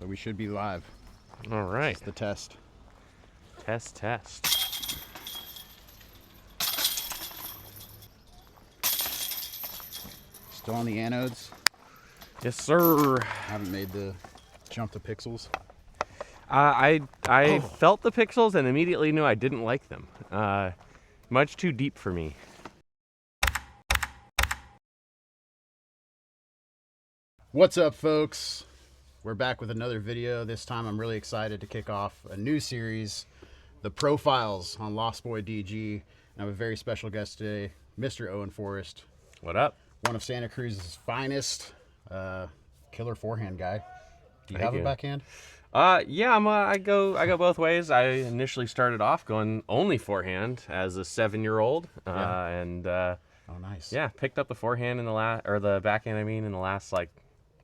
So we should be live. All right. It's the test. Test. Still on the anodes. Yes, sir. Haven't made the jump to pixels. I felt the pixels and immediately knew I didn't like them. Much too deep for me. What's up, folks? We're back with another video. This time I'm really excited to kick off a new series, the profiles on LOSTBOY DG. And I have a very special guest today, Mr. Owen Forest. What up? One of Santa Cruz's finest, killer forehand guy. Do you have a backhand? Yeah, I go both ways. I initially started off going only forehand as a 7-year-old, and oh, nice. Yeah, picked up the forehand in the backhand. In the last like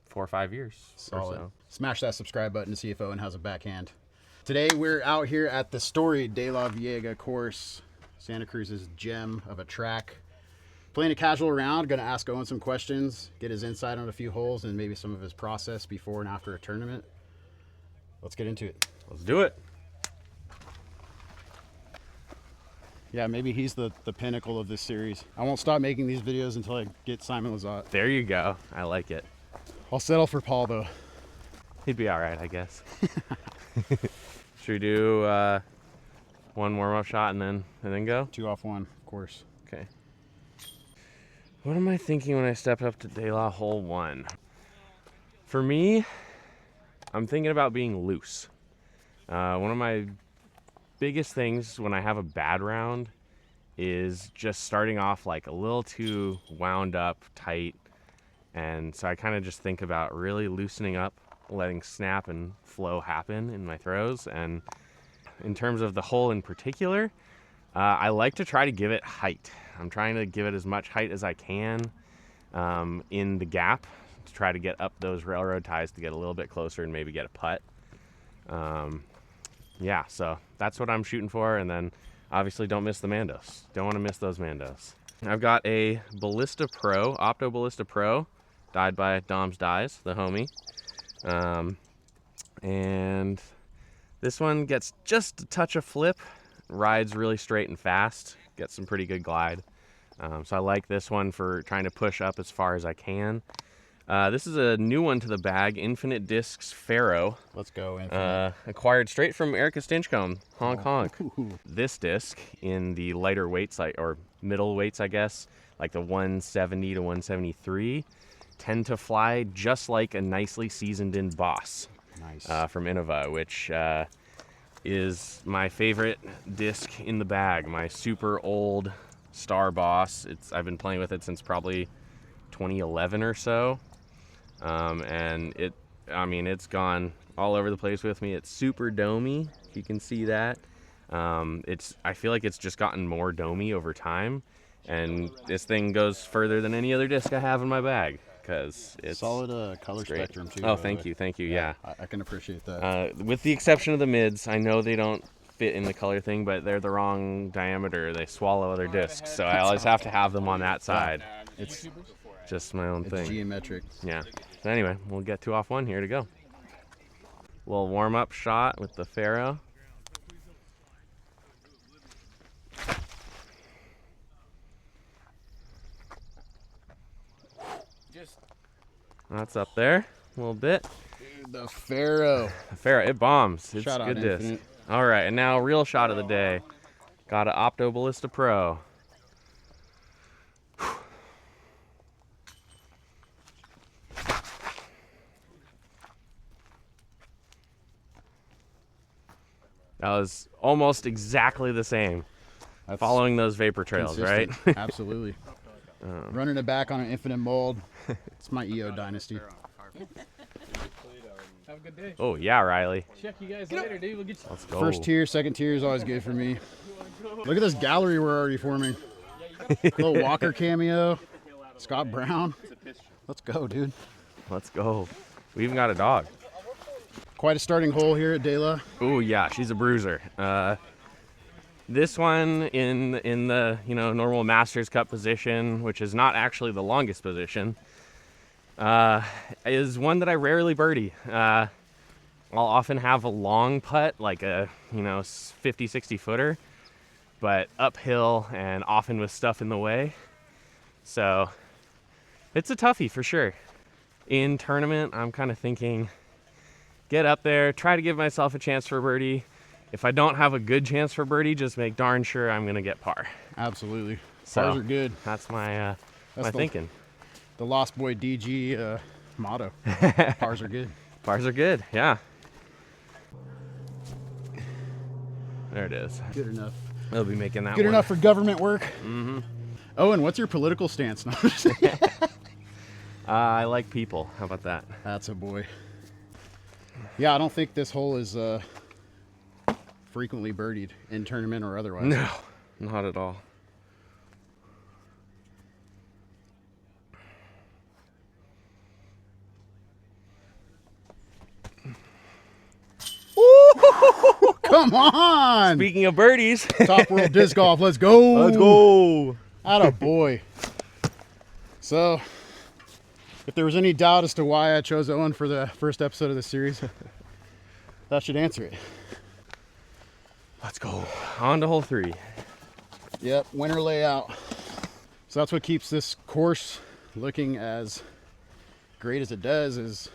4 or 5 years. Solid. Or so. Smash that subscribe button to see if Owen has a backhand. Today we're out here at the storied DeLaveaga course, Santa Cruz's gem of a track. Playing a casual round, gonna ask Owen some questions, get his insight on a few holes, and maybe some of his process before and after a tournament. Let's get into it. Let's do it. Yeah, maybe he's the pinnacle of this series. I won't stop making these videos until I get Simon Lizotte. There you go. I like it. I'll settle for Paul, though. He'd be all right, I guess. Should we do one warm-up shot and then go? 2 off 1, of course. Okay. What am I thinking when I step up to DeLa hole 1? For me, I'm thinking about being loose. One of my biggest things when I have a bad round is just starting off like a little too wound up, tight. And so I kind of just think about really loosening up, letting snap and flow happen in my throws. And in terms of the hole in particular, I like to try to give it height. I'm trying to give it as much height as I can in the gap to try to get up those railroad ties to get a little bit closer and maybe get a putt. Yeah, so that's what I'm shooting for. And then obviously don't miss the Mandos. Don't want to miss those Mandos. I've got a Ballista Pro, Opto Ballista Pro, dyed by Dom's Dyes, the homie. And this one gets just a touch of flip, rides really straight and fast, gets some pretty good glide. So I like this one for trying to push up as far as I can. This is a new one to the bag, Infinite Discs Pharaoh. Let's go, Infinite. Acquired straight from Erica Stinchcomb, honk honk. This disc in the lighter weights, or middle weights, I guess, like the 170 to 173, tend to fly just like a nicely seasoned in Boss. Nice. From Innova, which is my favorite disc in the bag, my super old Star Boss. I've been playing with it since probably 2011 or so. And it's gone all over the place with me. It's super domey, if you can see that. I feel like it's just gotten more domey over time, and this thing goes further than any other disc I have in my bag because it's solid color spectrum too. Oh, thank you. Yeah. I can appreciate that. With the exception of the mids, I know they don't fit in the color thing, but they're the wrong diameter. They swallow other discs, so I always have to have them on that side. It's just my own thing. Geometric. Yeah. So anyway, we'll get 2 off 1 here to go. Little warm-up shot with the Pharaoh. That's up there a little bit. Dude, the Pharaoh. The Pharaoh, it bombs. It's Shot good on disc. Infinite. All right, and now real shot of the day. Got an Opto Ballista Pro. That was almost exactly the same. Following those vapor trails, consistent. right? Absolutely. Running it back on an Infinite mold. It's my EO dynasty. Have a good day. Oh, yeah, Riley. Check you guys later, dude. We'll get you. Let's go. First tier, second tier is always good for me. Look at this gallery we're already forming. Little Walker cameo. Scott Brown. Let's go, dude. Let's go. We even got a dog. Quite a starting hole here at DeLa. Oh, yeah, she's a bruiser. This one in the normal Masters Cup position, which is not actually the longest position, is one that I rarely birdie. I'll often have a long putt, like a 50, 60 footer, but uphill and often with stuff in the way. So it's a toughie for sure. In tournament, I'm kind of thinking, get up there, try to give myself a chance for birdie. If I don't have a good chance for birdie, just make darn sure I'm gonna get par. Absolutely. So Pars are good. That's my thinking. The Lost Boy DG motto. Pars are good. Pars are good, yeah. There it is. Good enough. They'll be making that Good one. enough for government work. Mm-hmm. Owen, what's your political stance? No, I like people. How about that? that's a boy. Yeah, I don't think this hole is frequently birdied in tournament or otherwise. No, not at all. Ooh, come on! Speaking of birdies, Top World Disc Golf, let's go! let's go. Atta boy. So, if there was any doubt as to why I chose Owen for the first episode of the series, that should answer it. Let's go. On to hole 3. Yep, winter layout. So that's what keeps this course looking as great as it does, is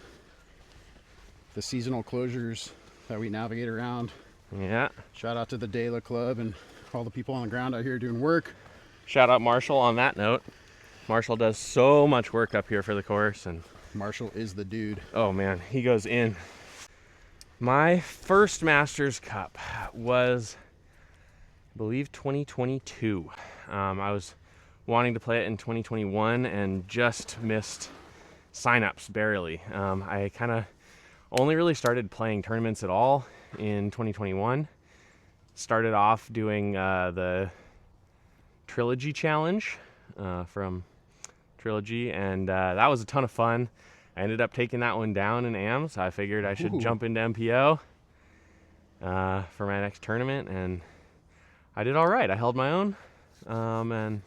the seasonal closures that we navigate around. Yeah. Shout out to the DeLa Club and all the people on the ground out here doing work. Shout out Marshall on that note. Marshall does so much work up here for the course, and Marshall is the dude. oh man, he goes in. My first Masters Cup was, I believe, 2022. I was wanting to play it in 2021 and just missed signups barely. I kind of only really started playing tournaments at all in 2021. Started off doing the Trilogy Challenge from Trilogy, and that was a ton of fun. I ended up taking that one down in AM, so I figured I should jump into MPO for my next tournament, and I did all right. I held my own, and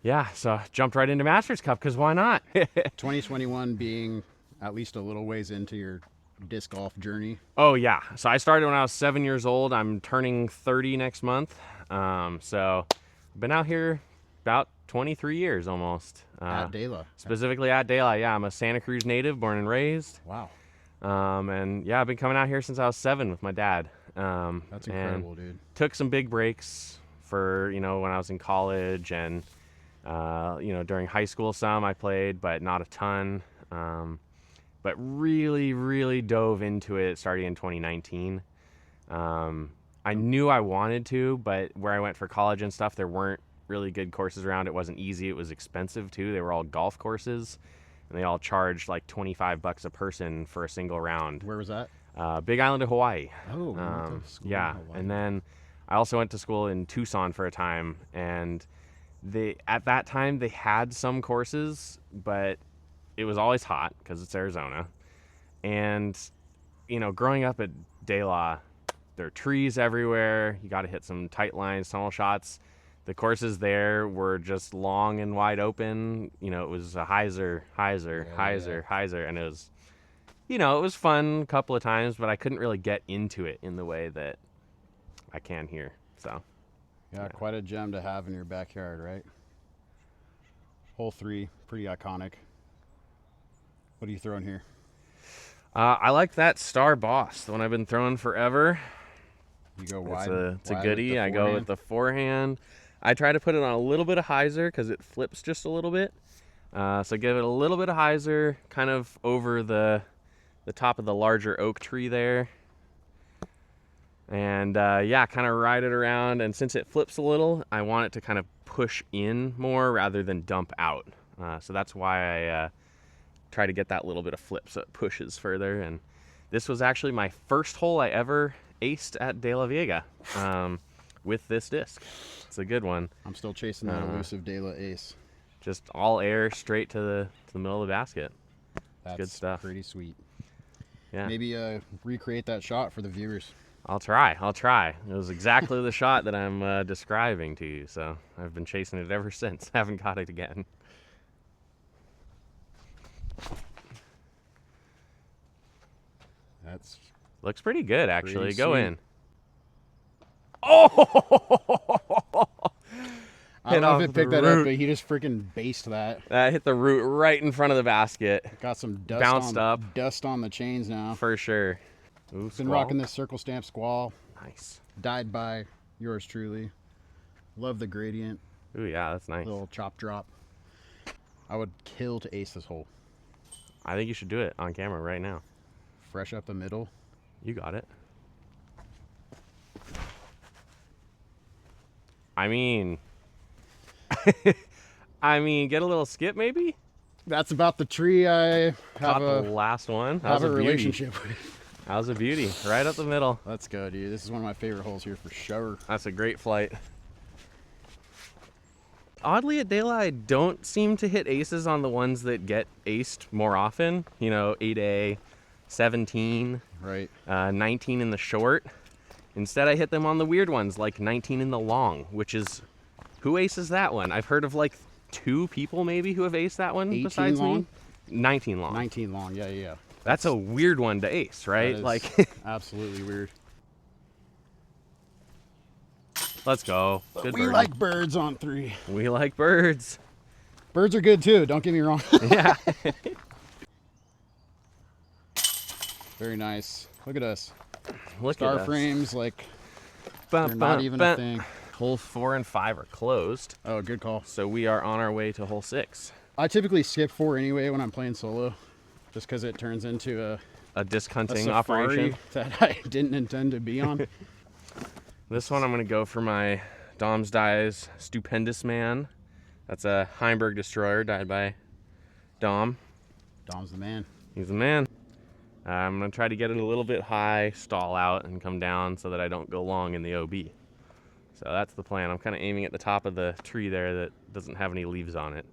yeah, so jumped right into Masters Cup, because why not? 2021 being at least a little ways into your disc golf journey. Oh yeah, so I started when I was 7 years old. I'm turning 30 next month, so I've been out here about 23 years almost. At DeLa. Specifically at DeLa, yeah. I'm a Santa Cruz native, born and raised. Wow. And yeah, I've been coming out here since I was 7 with my dad. That's incredible, dude. Took some big breaks for, when I was in college, and, during high school some I played, but not a ton. But really, really dove into it starting in 2019. I knew I wanted to, but where I went for college and stuff, there weren't really good courses around. It wasn't easy. It was expensive too. They were all golf courses, and they all charged like $25 a person for a single round. Where was that? Big Island of Hawaii. Oh, we went to school yeah. in Hawaii. And then I also went to school in Tucson for a time, and at that time they had some courses, but it was always hot because it's Arizona. And growing up at DeLa, there are trees everywhere. You got to hit some tight lines, tunnel shots. The courses there were just long and wide open. It was a hyzer, and it was, it was fun a couple of times, but I couldn't really get into it in the way that I can here. So, yeah, quite a gem to have in your backyard, right? Hole 3, pretty iconic. What are you throwing here? I like that Star Boss, the one I've been throwing forever. You go wide. It's a goodie. I go with the forehand. I try to put it on a little bit of hyzer because it flips just a little bit. So give it a little bit of hyzer, kind of over the top of the larger oak tree there. And yeah, kind of ride it around. And since it flips a little, I want it to kind of push in more rather than dump out. So that's why I try to get that little bit of flip so it pushes further. And this was actually my first hole I ever aced at DeLaveaga with this disc. It's a good one. I'm still chasing that elusive DeLa ace. Just all air straight to the middle of the basket. That's good stuff. Pretty sweet. Yeah. Maybe recreate that shot for the viewers. I'll try. It was exactly the shot that I'm describing to you. So I've been chasing it ever since. Haven't caught it again. That's Looks pretty good, actually. pretty Go sweet. in. Oh! I don't know off if it the picked that up, root. but he just freaking based that. That hit the root right in front of the basket. Got some dust Bounced on, up. dust on the chains now. For sure. Ooh, Been squall. rocking this circle stamp squall. Nice. Dyed by yours truly. Love the gradient. Ooh, yeah, that's nice. Little chop drop. I would kill to ace this hole. I think you should do it on camera right now. Fresh up the middle. You got it. I mean, get a little skip maybe? That's about the tree I Caught have the a, last one. That have was a a beauty. relationship with. That was a beauty. Right up the middle. Let's go, dude. This is one of my favorite holes here for sure. That's a great flight. Oddly, at DeLa, I don't seem to hit aces on the ones that get aced more often. You know, 8A, 17, Right. 19 in the short. Instead, I hit them on the weird ones, like 19 in the long, which is... Who aces that one? I've heard of like 2 people maybe who have aced that one 18 besides long? me. 19 long. 19 long. Yeah, yeah. That's a weird one to ace, right? That is Like, absolutely weird. let's go. But Good we birdie. like birds on 3. We like birds. Birds are good too. Don't get me wrong. Yeah. Very nice. Look at us. Look Star at us. frames, like Bum, they're not bum, even bum. a thing. Hole 4 and 5 are closed, Oh, good call. so we are on our way to hole 6. I typically skip 4 anyway when I'm playing solo, just because it turns into A disc a hunting safari operation. that I didn't intend to be on. This one I'm going to go for my Dom's Dies Stupendous Man. That's a Heimberg Destroyer dyed by Dom. Dom's the man. He's the man. I'm going to try to get it a little bit high, stall out, and come down so that I don't go long in the OB. So that's the plan. I'm kind of aiming at the top of the tree there that doesn't have any leaves on it.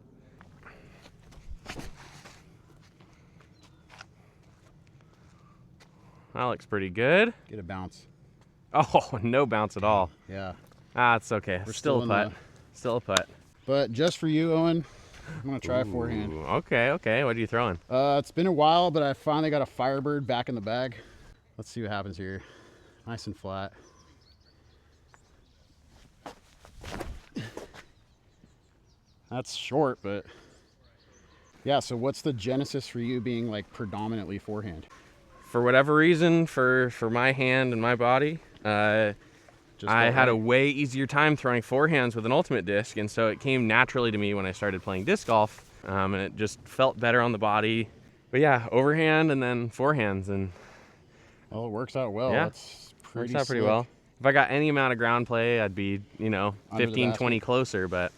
That looks pretty good. Get a bounce. Oh, no bounce at all. Yeah. Ah, it's okay. We're Still still a in putt. the- Still a putt. But just for you, Owen, I'm gonna try a forehand. Ooh, okay, okay. What are you throwing? It's been a while, but I finally got a Firebird back in the bag. Let's see what happens here. Nice and flat. That's short, but yeah. So what's the genesis for you being like predominantly forehand? For whatever reason, for my hand and my body, Just I felt had a right? way easier time throwing forehands with an ultimate disc, and so it came naturally to me when I started playing disc golf, and it just felt better on the body. But yeah, overhand and then forehands, and Well, it works out well. Yeah. That's pretty works out pretty slick. well. If I got any amount of ground play, I'd be, you know, Under the 15, basket. 20 closer, but...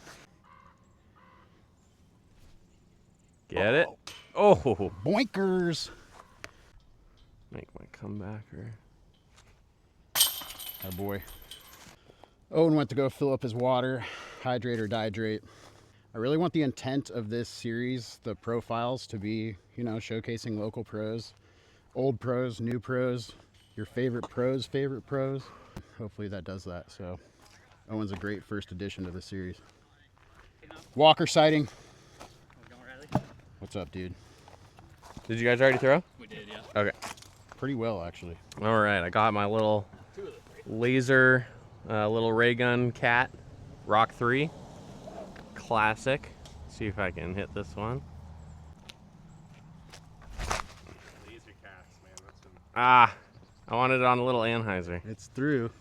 Get it? Oh! Boinkers. Make my comeback, or... Oh boy. Owen went to go fill up his water, hydrate or dehydrate. I really want the intent of this series, the profiles, to be, you know, showcasing local pros, old pros, new pros, your favorite pros, Hopefully that does that. So Owen's a great first addition to the series. Walker sighting. What's up, dude? Did you guys already throw? We did, yeah. Okay. Pretty well, actually. All right, I got my little laser, little ray gun cat, Rock 3, classic. See if I can hit this one. Laser cast, man. That's some... Ah, I wanted it on a little Anheuser. It's through.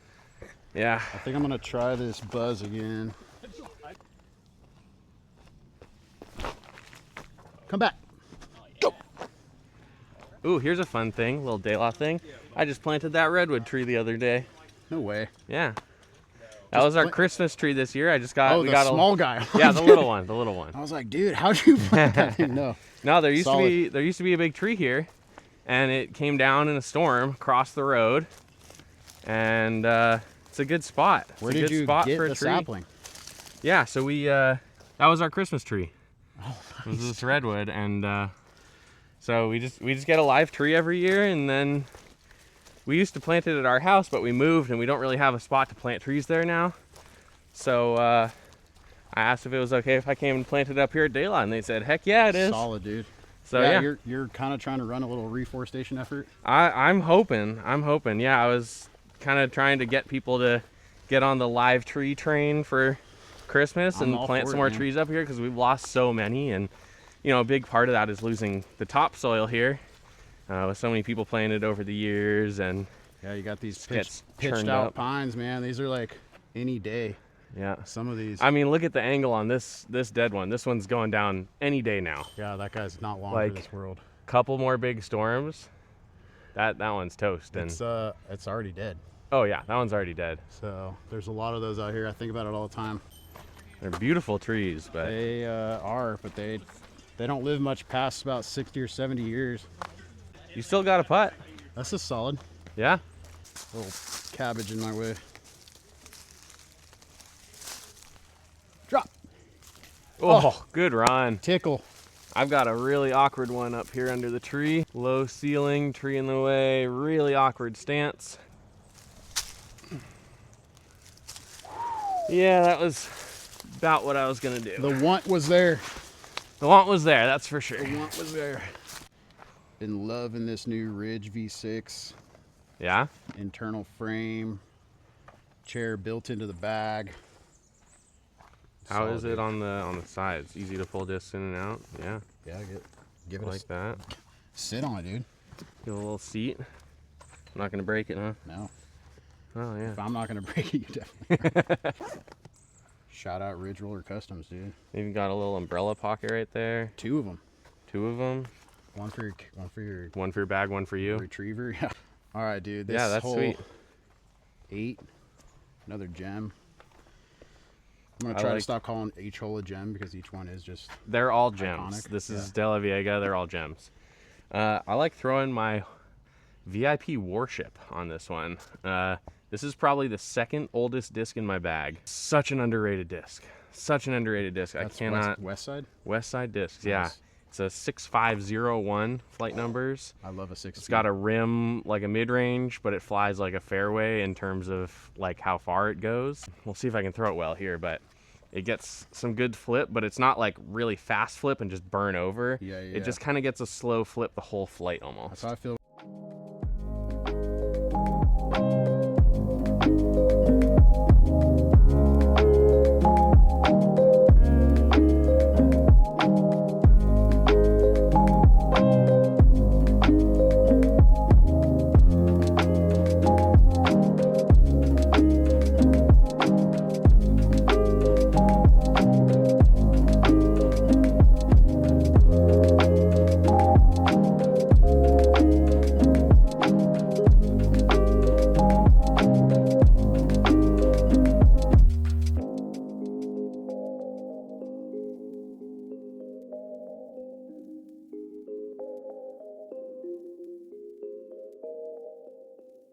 Yeah. I think I'm gonna try this buzz again. Come back. Ooh, here's a fun thing, little DeLa thing. I just planted that redwood tree the other day. No way. Yeah. That was our plant- Christmas tree this year. I just got Oh, we the got small guy. Yeah, the little one, the little one. I was like, dude, how'd you plant that thing? No. No, there used Solid. to be a big tree here, and it came down in a storm across the road, and it's a good spot. It's Where a did good you spot get for a the tree. sapling? Yeah, so we that was our Christmas tree. Oh, It was this redwood, and so we just get a live tree every year, and then we used to plant it at our house, but we moved, and we don't really have a spot to plant trees there now. So I asked if it was okay if I came and planted up here at DeLa, and they said, heck yeah, it is. Solid, dude. So yeah, you're kind of trying to run a little reforestation effort. I'm hoping. Yeah, I was kind of trying to get people to get on the live tree train for Christmas and plant some more trees up here because we've lost so many, and you know, a big part of that is losing the topsoil here with so many people planting it over the years. And yeah, you got these pitched out pines, man. These are like any day. Yeah, some of these. I mean, look at the angle on this dead one. This one's going down any day now. Yeah, that guy's not long like, for this world. Couple more big storms, that one's toast. And it's already dead. Oh yeah, that one's already dead. So there's a lot of those out here. I think about it all the time. They're beautiful trees, but they but they don't live much past about 60 or 70 years. You still got a putt. That's just solid. Yeah. A little cabbage in my way. Drop. Oh, good run. Tickle. I've got a really awkward one up here under the tree. Low ceiling, tree in the way, really awkward stance. Yeah, that was about what I was gonna do. The want was there. The want was there, that's for sure. The want was there. Been loving this new Ridge V6. Yeah? Internal frame. Chair built into the bag. How is it on the sides? Easy to pull discs in and out? Yeah. Yeah, give it like that. Sit on it, dude. Give it a little seat. I'm not gonna break it, huh? No. Oh yeah. If I'm not gonna break it, you definitely are. Shout out Ridge Roller Customs, dude. Even got a little umbrella pocket right there. Two of them. Two of them. One for your bag, one for you. Retriever. Yeah. All right, dude. This yeah, that's sweet. 8. Another gem. I'm gonna try to stop calling each hole a gem because each one is just. They're all gems. Iconic. This is DeLaveaga. They're all gems. I like throwing my VIP Warship on this one. This is probably the second oldest disc in my bag. Such an underrated disc. Such an underrated disc. That's I cannot. West side. West side discs. Nice. Yeah. It's a 6501 flight numbers. I love a 6. It's got a rim like a mid-range, but it flies like a fairway in terms of like how far it goes. We'll see if I can throw it well here, but it gets some good flip, but it's not like really fast flip and just burn over. Yeah. It just kind of gets a slow flip the whole flight almost. That's how I feel.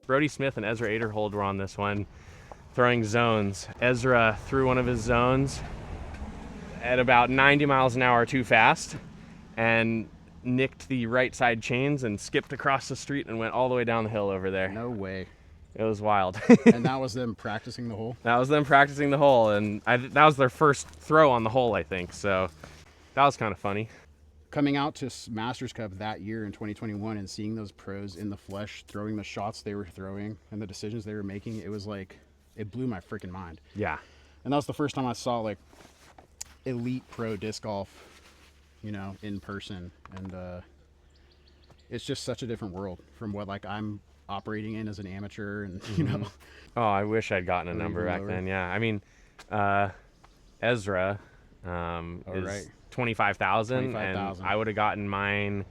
Brody Smith and Ezra Aderhold were on this one, throwing zones. Ezra threw one of his zones at about 90 miles an hour too fast and nicked the right side chains and skipped across the street and went all the way down the hill over there. No way. It was wild. And that was them practicing the hole? That was them practicing the hole, and that was their first throw on the hole, I think, so that was kind of funny. Coming out to Masters Cup that year in 2021 and seeing those pros in the flesh throwing the shots they were throwing and the decisions they were making, it was like, it blew my freaking mind. Yeah. And that was the first time I saw like elite pro disc golf, you know, in person. And it's just such a different world from what like I'm operating in as an amateur and, you know. Oh, I wish I'd gotten a number back then. Yeah. I mean, Ezra is 25,000 and I would have gotten mine.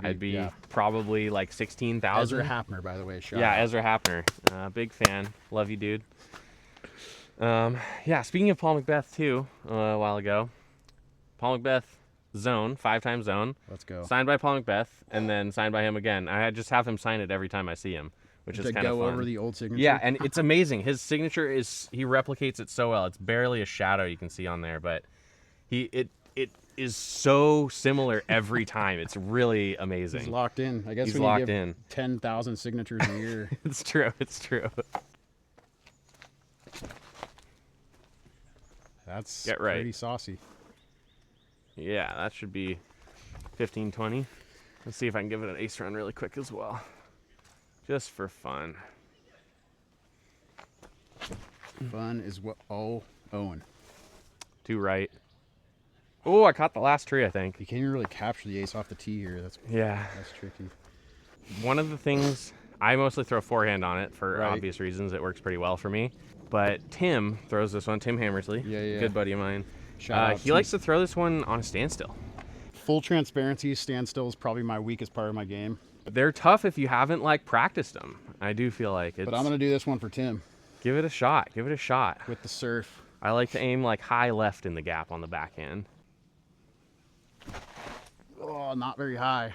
I'd be probably like 16,000. Ezra Hapner, by the way. Ezra Hapner. Big fan. Love you, dude. Yeah, speaking of Paul McBeth too, a while ago. Paul McBeth zone, 5-time zone. Let's go. Signed by Paul McBeth and then signed by him again. I just have him sign it every time I see him, which is kind of fun. To go over the old signature? Yeah, and it's amazing. His signature he replicates it so well. It's barely a shadow you can see on there, but it is so similar every time. It's really amazing. He's locked in. I guess he's when locked you give in. 10,000 signatures a year. It's true. It's true. That's Get right. pretty saucy. Yeah, that should be 15, 20. Let's see if I can give it an ace run really quick as well. Just for fun. Fun is what. Oh, Owen. 2 right. Oh, I caught the last tree, I think. You can't even really capture the ace off the tee here. That's tricky. One of the things, I mostly throw forehand on it for Right. obvious reasons. It works pretty well for me. But Tim throws this one, Tim Hammersley, good buddy of mine. He likes to throw this one on a standstill. Full transparency, standstill is probably my weakest part of my game. They're tough if you haven't like practiced them. I do feel like it's. But I'm gonna do this one for Tim Give it a shot. Give it a shot. with the surf. I like to aim like high left in the gap on the backhand. Oh, not very high.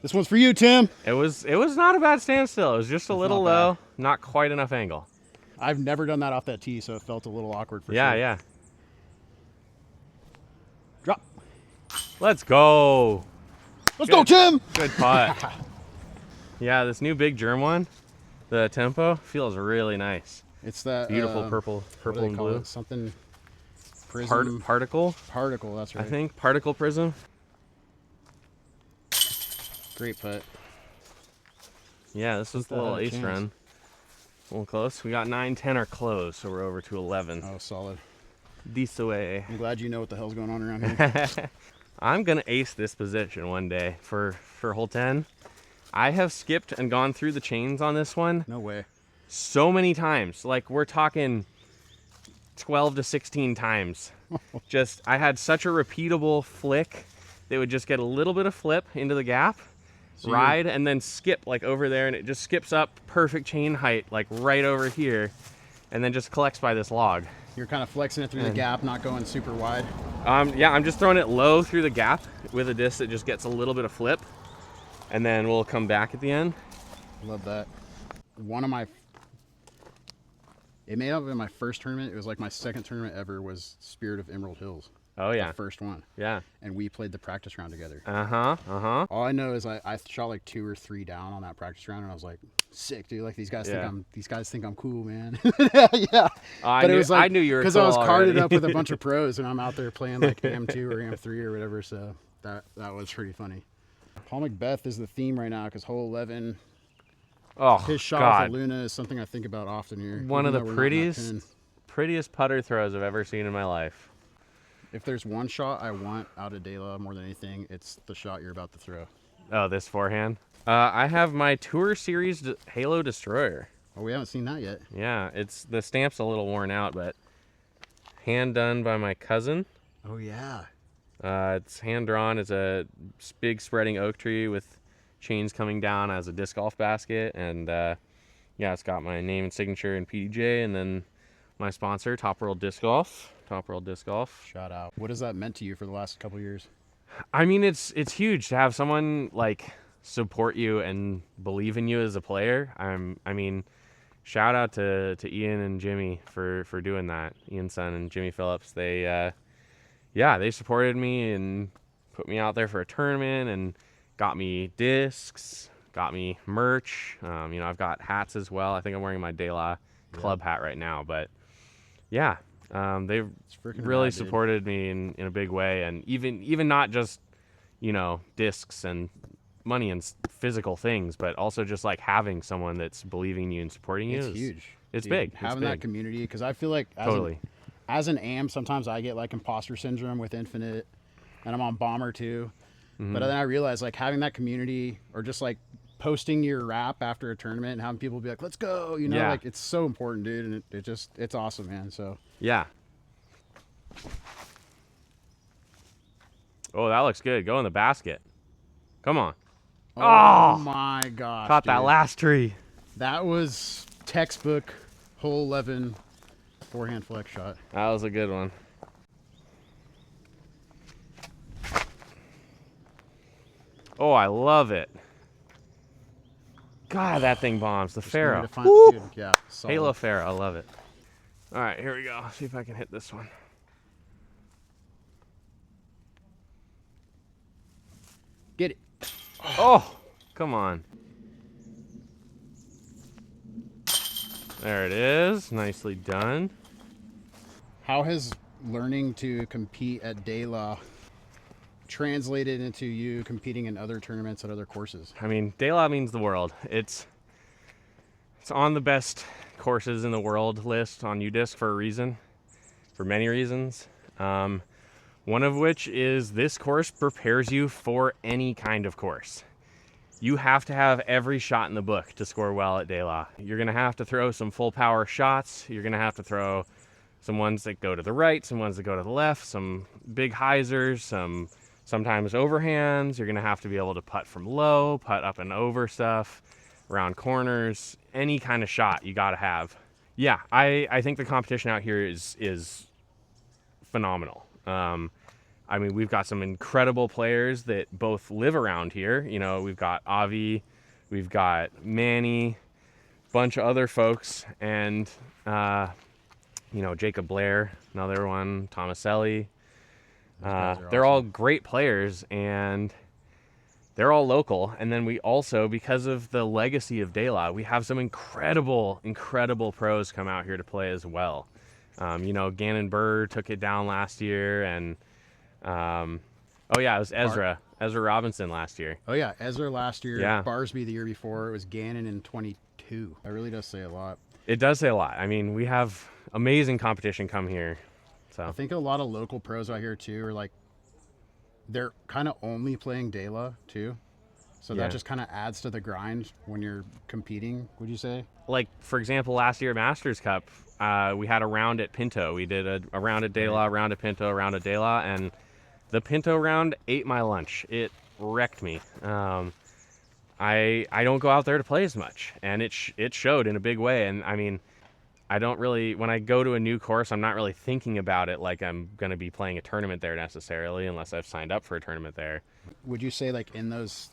This one's for you, Tim. It was not a bad standstill. It was just a little not low, not quite enough angle. I've never done that off that tee, so it felt a little awkward for Yeah, sure. yeah. Drop. Let's go. Let's go, Tim. Good putt. Yeah, this new big germ one, the Tempo, feels really nice. It's that Beautiful what do purple they and call blue. it? Something prism. Particle, Particle. That's right. I think. Particle prism. Great putt. Yeah, this was the that little had a ace chance. run. A little close. We got 9, 10 are close, so we're over to 11. Oh, solid. This way. I'm glad you know what the hell's going on around here. I'm gonna ace this position one day for hole 10. I have skipped and gone through the chains on this one No way. so many times. Like we're talking 12 to 16 times. Just I had such a repeatable flick that would just get a little bit of flip into the gap, So ride, and then skip like over there, and it just skips up perfect chain height like right over here, and then just collects by this log. You're kind of flexing it through the gap, not going super wide. Yeah, I'm just throwing it low through the gap with a disc that just gets a little bit of flip, and then we'll come back at the end. Love that. One of my, it may not have been my first tournament. It was like my second tournament ever was Spirit of Emerald Hills. Oh yeah, The first one. yeah. And we played the practice round together. Uh-huh. All I know is I shot like 2 or 3 down on that practice round, and I was like, sick, dude. Like these guys think I'm cool, man. Yeah. I But knew, it was like I knew you were because cool I was carded already. up with a bunch of pros, and I'm out there playing like AM2 or AM3 or whatever. So that was pretty funny. Paul Macbeth is the theme right now because hole 11. Oh His shot God, with the Luna is something I think about often here. one of even the though we're not in that prettiest, pin. prettiest putter throws I've ever seen in my life. If there's one shot I want out of DeLa more than anything, it's the shot you're about to throw. Oh, this forehand. I have my Tour Series Halo Destroyer. Oh, we haven't seen that yet. Yeah, it's the stamp's a little worn out, but hand done by my cousin. Oh yeah. It's hand drawn as a big spreading oak tree with chains coming down as a disc golf basket, and yeah, it's got my name and signature and PDGA, and then my sponsor, Top World Disc Golf. Top World Disc Golf. Shout out. What has that meant to you for the last couple of years? I mean, it's huge to have someone like support you and believe in you as a player. I mean, shout out to Ian and Jimmy for doing that. Ian's son and Jimmy Phillips. They they supported me and put me out there for a tournament and got me discs, got me merch. I've got hats as well. I think I'm wearing my DeLa club hat right now, but yeah. They've freaking really rad, dude. supported me in a big way, and even not just discs and money and physical things, but also just like having someone that's believing in you and supporting you. It's huge. It's dude. big. Having it's that big. community, because I feel like as an AM, sometimes I get like imposter syndrome with Infinite, and I'm on Bomber too. Mm-hmm. But then I realized like having that community, or just like posting your rap after a tournament and having people be like, "Let's go," Yeah. like it's so important, dude, and it's awesome, man. So Yeah. Oh, that looks good. Go in the basket. Come on. oh my gosh, Caught that dude. last tree. That was textbook hole 11 forehand flex shot. That was a good one. Oh, I love it. God, that thing bombs. The Just Pharaoh. need to find- dude, yeah, solid. Halo Pharaoh. I love it. All right, here we go. See if I can hit this one. Get it. Oh, come on. There it is. Nicely done. How has learning to compete at DeLa translated into you competing in other tournaments at other courses? I mean, DeLa means the world. It's on the best courses in the world list on UDisc for a reason, for many reasons. One of which is this course prepares you for any kind of course. You have to have every shot in the book to score well at DeLa. You're going to have to throw some full power shots. You're going to have to throw some ones that go to the right, some ones that go to the left, some big hyzers, sometimes overhands. You're going to have to be able to putt from low, putt up and over stuff, around corners, any kind of shot you got to have. Yeah, I think the competition out here is phenomenal. I mean, we've got some incredible players that both live around here. You know, we've got Avi, we've got Manny, bunch of other folks, and you know, Jacob Blair, another one, Tomaselli. They're all great players, and they're all local. And then we also, because of the legacy of DeLa, we have some incredible pros come out here to play as well. You know, Gannon Burr took it down last year, and oh yeah, it was Ezra Robinson last year. Oh yeah, Ezra last year. Yeah. Barsby the year before. It was Gannon in 22. That really does say a lot. It does say a lot. I mean, we have amazing competition come here. So I think a lot of local pros out here too are like, they're kind of only playing DeLa too. So Yeah. that just kind of adds to the grind when you're competing, would you say? like, for example, last year at Masters Cup, we had a round at Pinto. We did a round at DeLa, a round at Pinto, a round at DeLa, and the Pinto round ate my lunch. It wrecked me. I don't go out there to play as much, and it showed in a big way. And I mean, I don't really, when I go to a new course, I'm not really thinking about it like I'm going to be playing a tournament there necessarily, unless I've signed up for a tournament there. Would you say like in those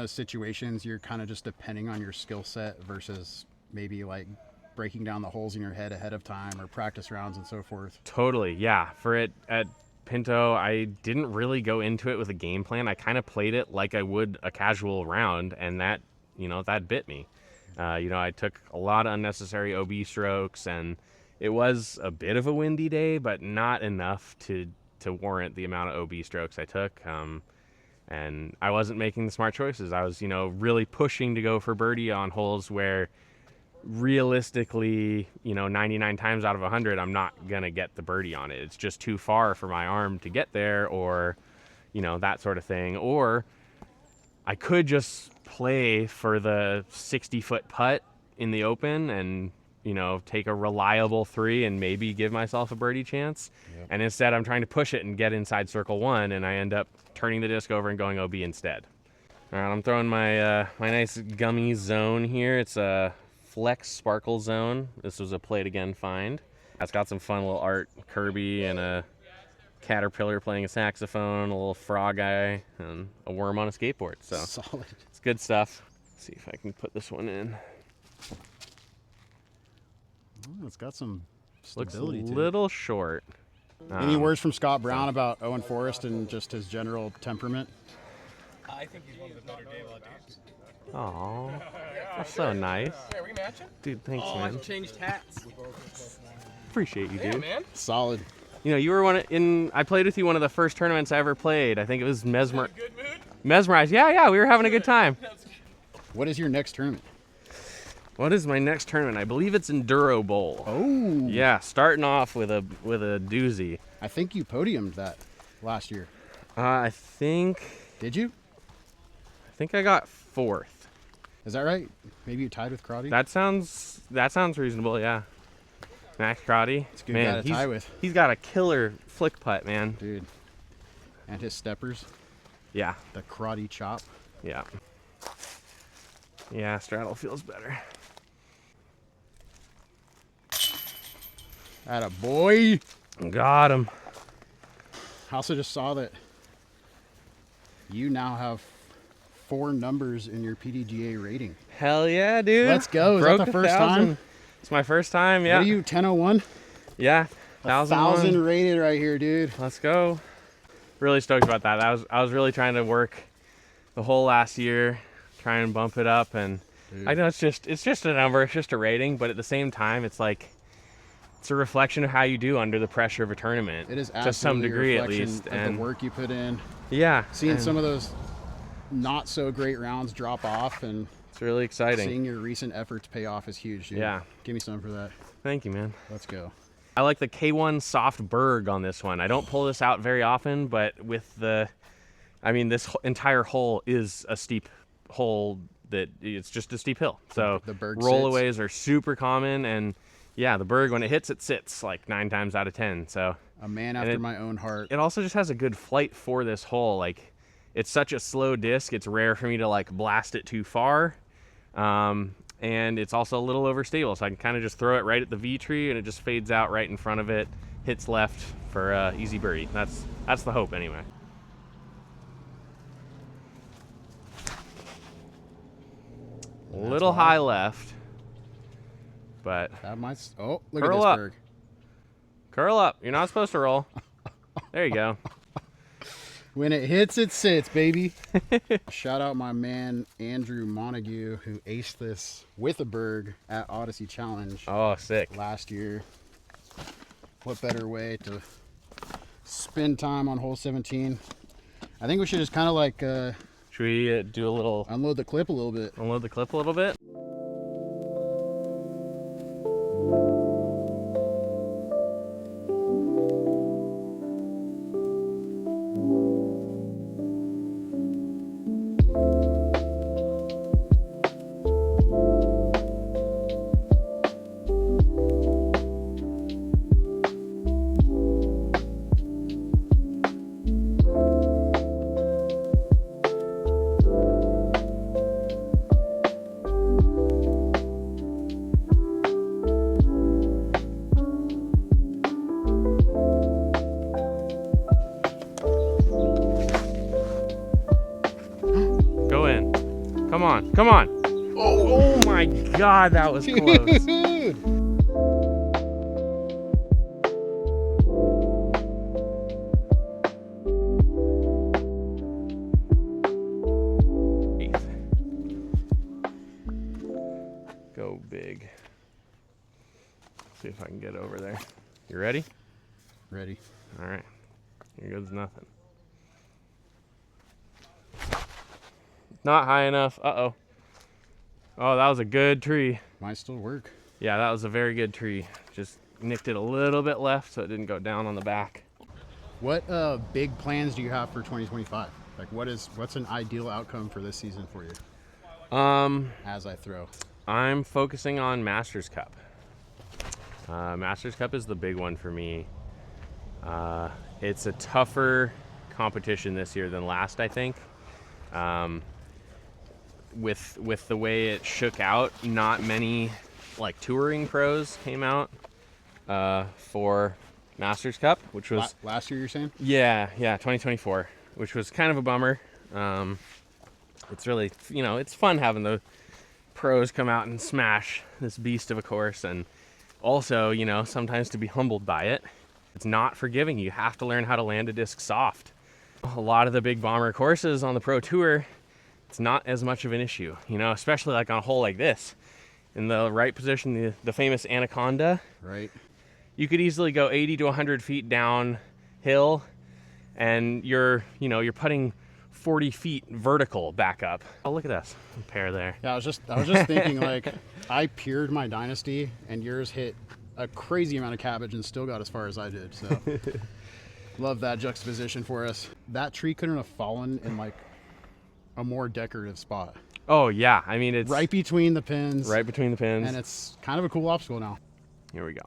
situations, you're kind of just depending on your skill set versus maybe like breaking down the holes in your head ahead of time or practice rounds and so forth? Totally, yeah. For it at Pinto, I didn't really go into it with a game plan. I kind of played it like I would a casual round, and that, you know, that bit me. You know, I took a lot of unnecessary OB strokes, and it was a bit of a windy day, but not enough to warrant the amount of OB strokes I took. And I wasn't making the smart choices. I was, you know, really pushing to go for birdie on holes where realistically, you know, 99 times out of 100, I'm not going to get the birdie on it. It's just too far for my arm to get there, or, you know, that sort of thing. Or I could just play for the 60-foot putt in the open and, you know, take a reliable 3 and maybe give myself a birdie chance. Yep. And instead I'm trying to push it and get inside circle 1, and I end up turning the disc over and going OB instead. All right, I'm throwing my my nice gummy zone here. It's a Flex Sparkle Zone. This was a Play It Again find. It's got some fun little art, Kirby and a caterpillar playing a saxophone, a little frog guy, and a worm on a skateboard. So Solid. it's good stuff. Let's see if I can put this one in. Oh, it's got some Looks a stability to it. little short. Any words from Scott Brown about Owen Forest and just his general temperament? I think he's one of the better DeLa dudes. Aw, that's so nice. Yeah, we matching? Dude, thanks, man. Changed hats. Appreciate you, Yeah, dude. man. Solid. You know, you were I played with you one of the first tournaments I ever played. I think it was Good mood? Mesmerized. Yeah, we were having a good time. What is your next tournament? What is my next tournament? I believe it's Enduro Bowl. Oh. Yeah, starting off with a doozy. I think you podiumed that last year. I think Did you? I got 4th. Is that right? Maybe you tied with Crotty? That sounds reasonable, yeah. Max Crotty. It's a good guy to tie with. He's got a killer flick putt, man. Dude. And his steppers. Yeah. The Crotty chop. Yeah. Yeah, straddle feels better. Atta boy. Got him. I also just saw that you now have 4 numbers in your PDGA rating. Hell yeah, dude. Let's go. Is that the first 1,000. time? It's my first time, yeah. What are you, 1001? Yeah. 1,000 rated right here, dude. Let's go. Really stoked about that. I was really trying to work the whole last year, try and bump it up, and Dude. I know it's just a number, it's just a rating, but at the same time it's like it's a reflection of how you do under the pressure of a tournament. It is to some absolutely degree a at reflection least. of And the work you put in. yeah, Seeing and some of those not so great rounds drop off and it's really exciting. seeing your recent efforts pay off is huge, dude. Yeah. Give me some for that. Thank you, man. Let's go. I like the K1 soft berg on this one. I don't pull this out very often, but with the, I mean, this entire hole is a steep hole that it's just a steep hill. So the berg rollaways are super common, and yeah, the berg, when it hits, it sits like 9 times out of 10. So A man after my own heart. it also just has a good flight for this hole. Like, it's such a slow disc, it's rare for me to like blast it too far. And it's also a little overstable, so I can kind of just throw it right at the V tree and it just fades out right in front of it, hits left for easy birdie. That's the hope anyway. A little high left, but That might. Oh, look Curl at this up. berg. curl up. You're not supposed to roll. There you go. When it hits, it sits, baby. Shout out my man Andrew Montague, who aced this with a berg at Odyssey Challenge Oh, sick. last year. What better way to spend time on hole 17? I think we should just kind of like Should we do a little, unload the clip a little bit. unload the clip a little bit? Go in. Come on, come on. Oh my God, that was close. Dude. Go big. See if I can get over there. You ready? Ready. All right. Here goes nothing. Not high enough. Uh-oh. Oh, that was a good tree. Might still work. Yeah, that was a very good tree. Just nicked it a little bit left so it didn't go down on the back. What big plans do you have for 2025? Like, what's an ideal outcome for this season for you? As I throw. I'm focusing on Masters Cup. Masters Cup is the big one for me. It's a tougher competition this year than last, I think. With the way it shook out, not many like touring pros came out for Masters Cup, which was Last year, you're saying? yeah 2024, which was kind of a bummer. It's really, it's fun having the pros come out and smash this beast of a course, and also, sometimes to be humbled by it. It's not forgiving. You have to learn how to land a disc soft. A lot of the big bomber courses on the pro tour, it's not as much of an issue, especially like on a hole like this. In the right position, the famous Anaconda, Right. you could easily go 80 to 100 feet downhill, and you're putting 40 feet vertical back up. Oh, look at this pair there. Yeah, I was just thinking, like, I peered my Dynasty, and yours hit a crazy amount of cabbage and still got as far as I did. So, love that juxtaposition for us. That tree couldn't have fallen in like a more decorative spot. Oh yeah, I mean, it's Right between the pins. right between the pins. And it's kind of a cool obstacle now. Here we go.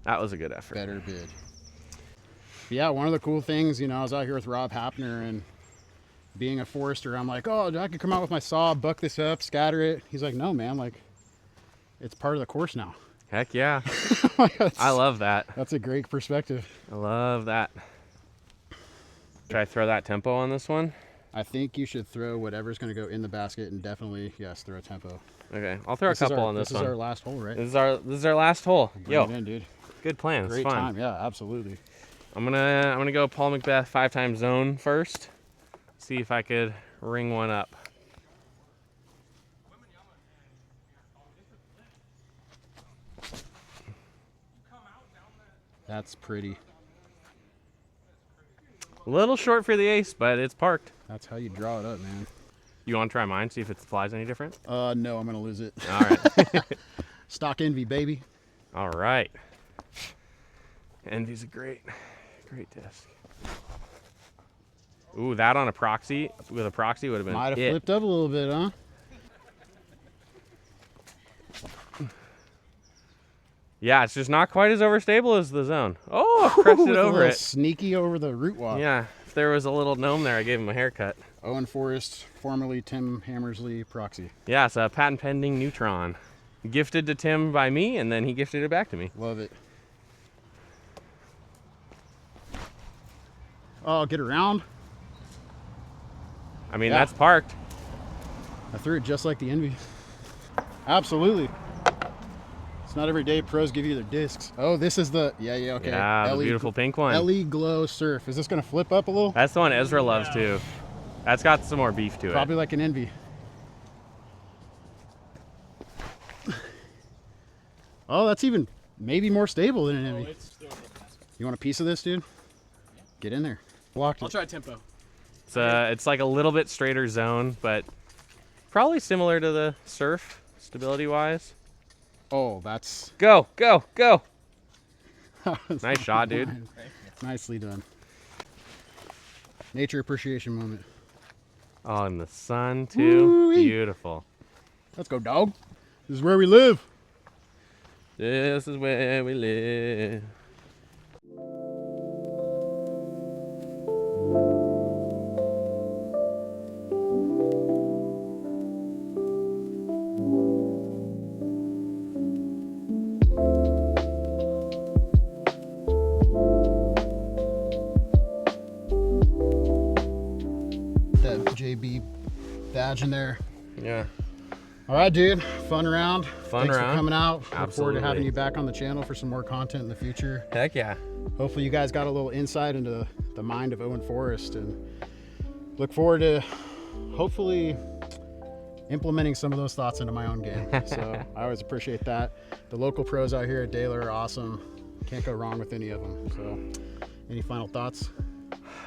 That was a good effort. Better bid. Yeah, one of the cool things, I was out here with Rob Hapner, and being a forester, I'm like, oh, I could come out with my saw, buck this up, scatter it. He's like, no, man, like, it's part of the course now. Heck yeah. That's- I love that. That's a great perspective. I love that. Should I throw that tempo on this one? I think you should throw whatever's going to go in the basket, and definitely, yes, throw a tempo. Okay, I'll throw a couple on this This one. is our last hole, right? This is our last hole. Bring Yo, it in, dude. good plan. Great it's fun. time. Yeah, absolutely. I'm gonna go Paul Macbeth 5-time zone first. See if I could ring one up. That's pretty. A little short for the ace, but it's parked. That's how you draw it up, man. You want to try mine, see if it flies any different? No, I'm gonna lose it. All right. Stock Envy, baby. All right. Envy's a great disc. Ooh, that on a proxy, with a proxy would have been Might have flipped up a little bit, huh? Yeah, it's just not quite as overstable as the zone. Oh, I crushed it With a over little it. Sneaky over the root walk. Yeah, if there was a little gnome there, I gave him a haircut. Owen Forest, formerly Tim Hammersley proxy. Yeah, it's a patent pending neutron. Gifted to Tim by me, and then he gifted it back to me. Love it. Oh, get around. I mean, Yeah. that's parked. I threw it just like the Envy. Absolutely. It's not every day pros give you their discs. Oh, this is the, okay. Yeah, the beautiful pink one. LE Glow Surf. Is this gonna flip up a little? That's the one Ezra loves too. That's got some more beef to it. Probably like an Envy. Oh, that's even maybe more stable than an Envy. It's still You want a piece of this, dude? Get in there. Blocked I'll it. try tempo. It's like a little bit straighter zone, but probably similar to the surf, stability-wise. Oh, that's Go, go, go. Nice shot, dude. nicely done. Nature appreciation moment. Oh, and the sun too. Woo-wee. Beautiful. Let's go, dog. This is where we live. This is where we live. That JB badge in there. Yeah. All right, dude. Fun round. Fun Thanks round. for coming out. Look forward to Absolutely. having you back on the channel for some more content in the future. Heck yeah. Hopefully you guys got a little insight into the mind of Owen Forest, and look forward to hopefully implementing some of those thoughts into my own game. So I always appreciate that. The local pros out here at DeLa are awesome. Can't go wrong with any of them. So any final thoughts?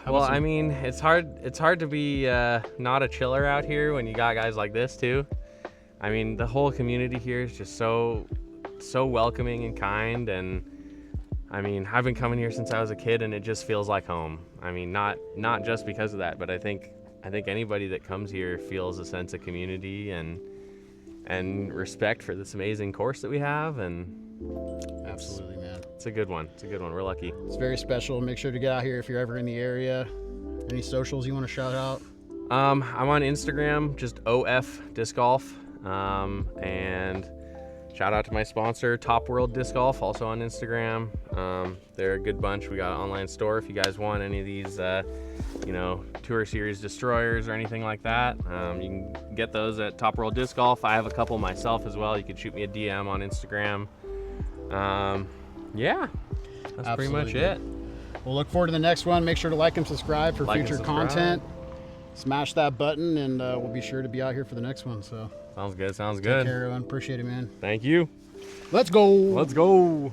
How Well, about some- I mean, it's hard to be not a chiller out here when you got guys like this too. I mean, the whole community here is just so welcoming and kind, and I mean, I've been coming here since I was a kid, and it just feels like home. I mean, not just because of that, but I think anybody that comes here feels a sense of community and respect for this amazing course that we have, and Absolutely, man. it's a good one. It's a good one. We're lucky. It's very special. Make sure to get out here if you're ever in the area. Any socials you want to shout out? I'm on Instagram, just OF Disc Golf, and shout out to my sponsor, Top World Disc Golf, also on Instagram. They're a good bunch. We got an online store if you guys want any of these, Tour Series destroyers or anything like that. You can get those at Top World Disc Golf. I have a couple myself as well. You can shoot me a DM on Instagram. Yeah, that's pretty much Absolutely. it. We'll look forward to the next one. Make sure to like and subscribe for Like and future subscribe. content. Smash that button, and we'll be sure to be out here for the next one. So Sounds good. Sounds take good. care, everyone. Appreciate it, man. Thank you. Let's go. Let's go.